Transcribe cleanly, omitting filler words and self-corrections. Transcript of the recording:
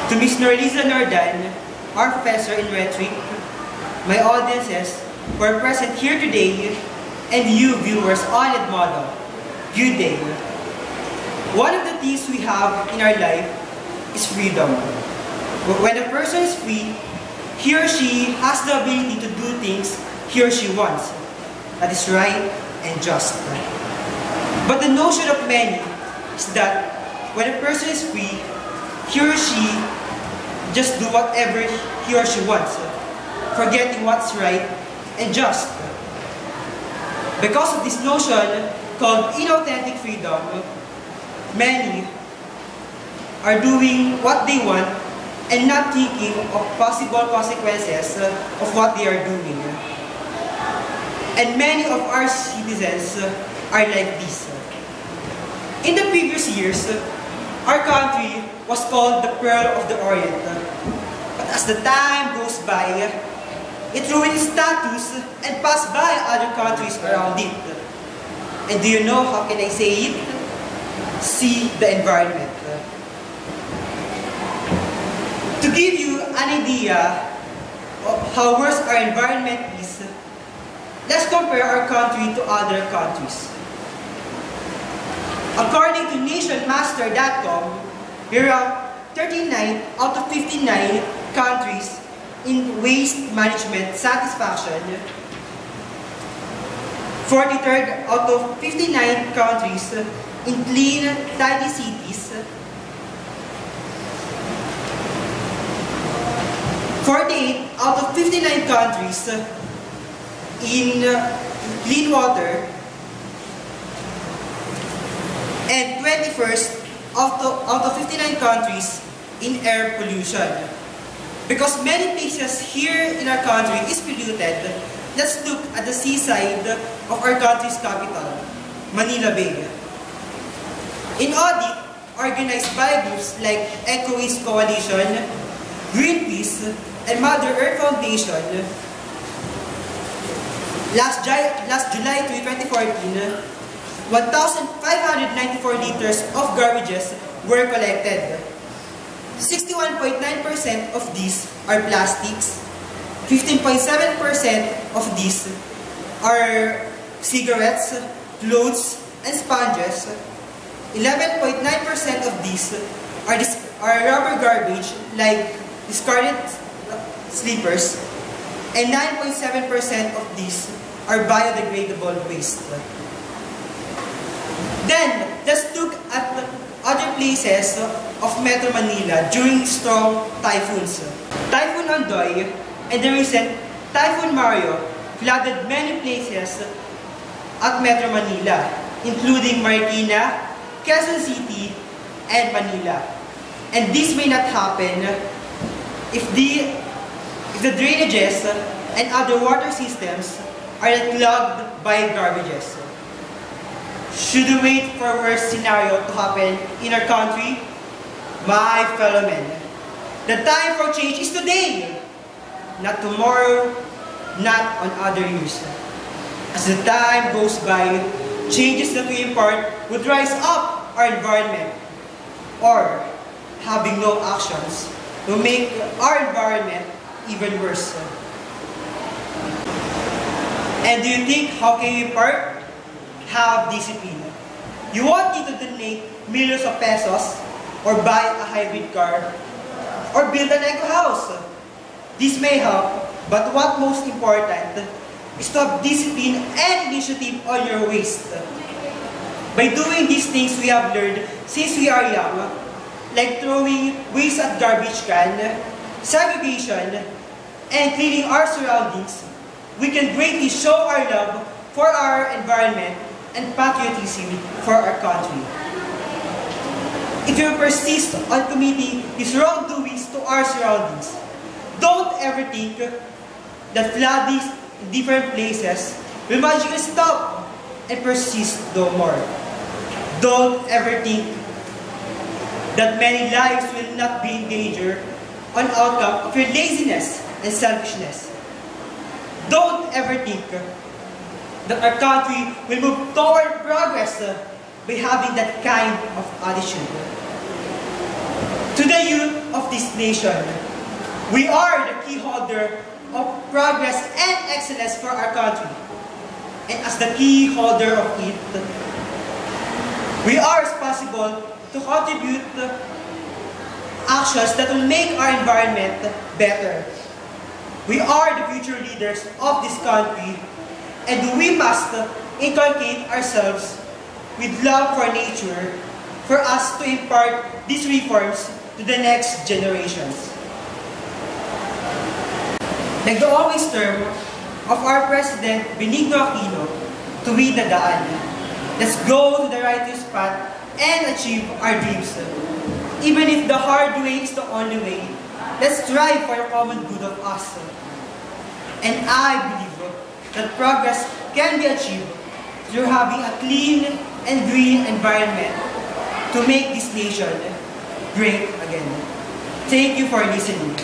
To Miss Norliza Nordan, our professor in Rhetoric, my audiences who are present here today, and you viewers on Ed Model, good day. One of the things we have in our life is freedom. When a person is free, he or she has the ability to do things he or she wants. That is right and just. But the notion of many is that when a person is free, he or she just do whatever he or she wants, forgetting what's right and just. Because of this notion called inauthentic freedom, many are doing what they want and not thinking of possible consequences of what they are doing. And many of our citizens are like this. In the previous years, our country was called the Pearl of the Orient. But as the time goes by, it ruined its status and passed by other countries around it. And do you know how can I say it? See the environment. To give you an idea of how worse our environment is, let's compare our country to other countries. According to nationmaster.com, we rank 39 out of 59 countries in waste management satisfaction, 43rd out of 59 countries in clean, tidy cities, 48 out of 59 countries in clean water, and 21st out of 59 countries in air pollution. Because many places here in our country is polluted, let's look at the seaside of our country's capital, Manila Bay. In audit organized by groups like Eco Waste Coalition, Greenpeace, and Mother Earth Foundation, last July 2014, 1,594 liters of garbages were collected. 61.9% of these are plastics, 15.7% of these are cigarettes, clothes, and sponges, 11.9% of these are rubber garbage like discarded sleepers, and 9.7% of these are biodegradable waste. Then, let's look at other places of Metro Manila during strong typhoons. Typhoon Ondoy and the recent Typhoon Mario flooded many places at Metro Manila, including Marikina, Quezon City, and Manila. And this may not happen if the drainages and other water systems are not clogged by garbages. Should we wait for a worse scenario to happen in our country? My fellow men, the time for change is today, not tomorrow, not on other years. As the time goes by, changes that we impart would rise up our environment, or having no actions will make our environment even worse. And do you think how can we impart? Have discipline. You won't need to donate millions of pesos or buy a hybrid car or build an eco house. This may help, but what most important is to have discipline and initiative on your waste. By doing these things we have learned since we are young, like throwing waste at garbage can, segregation, and cleaning our surroundings, we can greatly show our love for our environment and patriotism for our country. If you persist on committing these wrongdoings to our surroundings, don't ever think that floodings in different places will magically stop and persist no more. Don't ever think that many lives will not be in danger on outcome of your laziness and selfishness. Don't ever think that our country will move toward progress by having that kind of attitude. To the youth of this nation, we are the key holder of progress and excellence for our country. And as the key holder of it, we are responsible to contribute actions that will make our environment better. We are the future leaders of this country, and we must inculcate ourselves with love for nature for us to impart these reforms to the next generations. Like the always term of our President Benigno Aquino, tuwid na daan. Let's go to the righteous path and achieve our dreams. Even if the hard way is the only way, let's strive for the common good of us. And I believe that progress can be achieved through having a clean and green environment to make this nation great again. Thank you for listening.